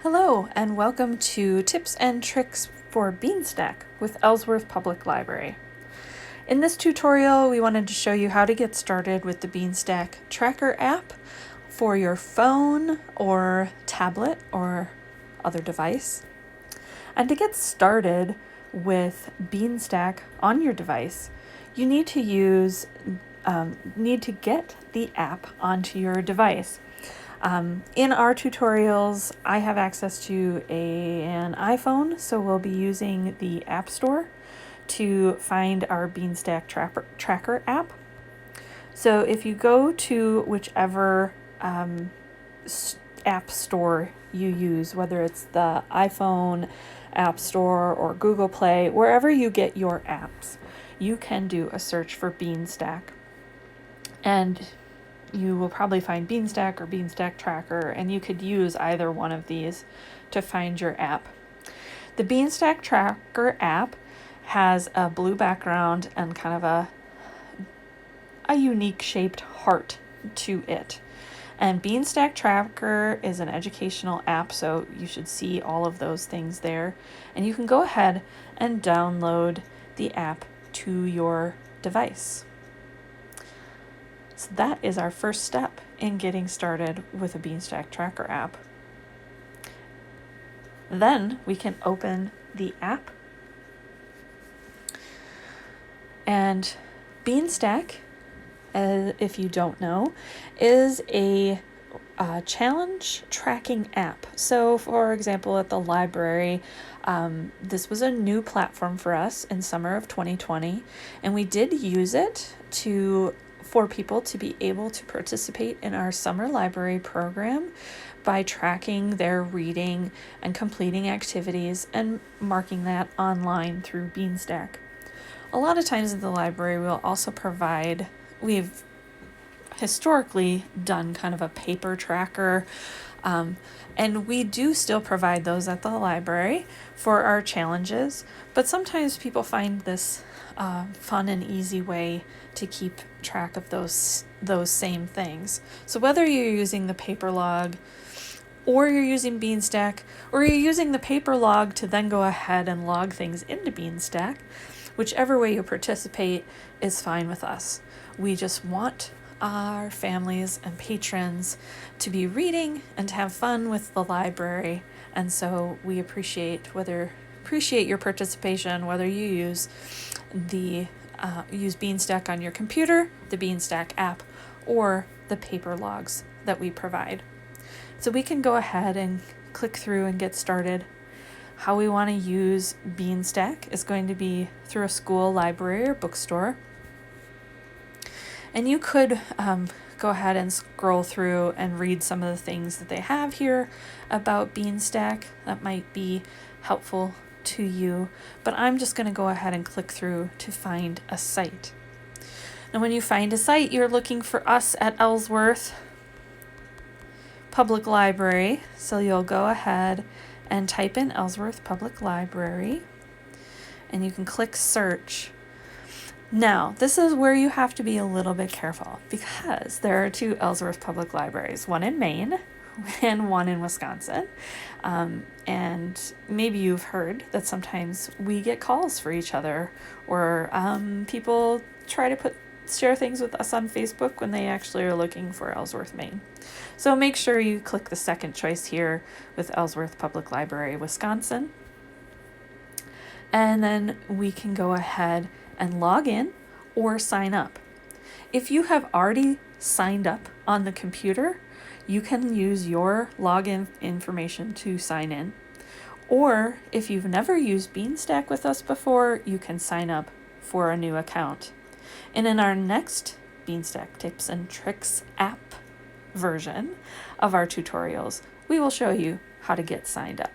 Hello, and welcome to Tips and Tricks for Beanstack with Ellsworth Public Library. In this tutorial, we wanted to show you how to get started with the Beanstack Tracker app for your phone or tablet or other device. And to get started with Beanstack on your device, you need to get the app onto your device. In our tutorials, I have access to an iPhone, so we'll be using the App Store to find our Beanstack Tracker app. So if you go to whichever app store you use, whether it's the iPhone App Store or Google Play, wherever you get your apps, you can do a search for Beanstack. And you will probably find Beanstack or Beanstack Tracker, and you could use either one of these to find your app. The Beanstack Tracker app has a blue background and kind of a unique shaped heart to it. And Beanstack Tracker is an educational app, so you should see all of those things there. And you can go ahead and download the app to your device. So that is our first step in getting started with a Beanstack Tracker app. Then we can open the app. And Beanstack, if you don't know, is a challenge tracking app. So for example, at the library, this was a new platform for us in summer of 2020, and we did use it for people to be able to participate in our summer library program by tracking their reading and completing activities and marking that online through Beanstack. A lot of times at the library, we've historically done kind of a paper tracker, and we do still provide those at the library for our challenges, but sometimes people find this fun and easy way to keep track of those same things. So whether you're using the paper log or you're using Beanstack, or you're using the paper log to then go ahead and log things into Beanstack, whichever way you participate is fine with us. We just want our families and patrons to be reading and to have fun with the library, and so we appreciate your participation, whether you use Beanstack on your computer, the Beanstack app, or the paper logs that we provide. So we can go ahead and click through and get started. How we want to use Beanstack is going to be through a school, library, or bookstore. And you could go ahead and scroll through and read some of the things that they have here about Beanstack that might be helpful to you, but I'm just going to go ahead and click through to find a site. Now when you find a site, you're looking for us at Ellsworth Public Library, so you'll go ahead and type in Ellsworth Public Library, and you can click search. Now, this is where you have to be a little bit careful, because there are two Ellsworth Public Libraries, one in Maine and one in Wisconsin. And maybe you've heard that sometimes we get calls for each other, or people try to share things with us on Facebook when they actually are looking for Ellsworth, Maine. So make sure you click the second choice here with Ellsworth Public Library, Wisconsin. And then we can go ahead and log in or sign up. If you have already signed up on the computer, you can use your login information to sign in. Or if you've never used Beanstack with us before, you can sign up for a new account. And in our next Beanstack Tips and Tricks app version of our tutorials, we will show you how to get signed up.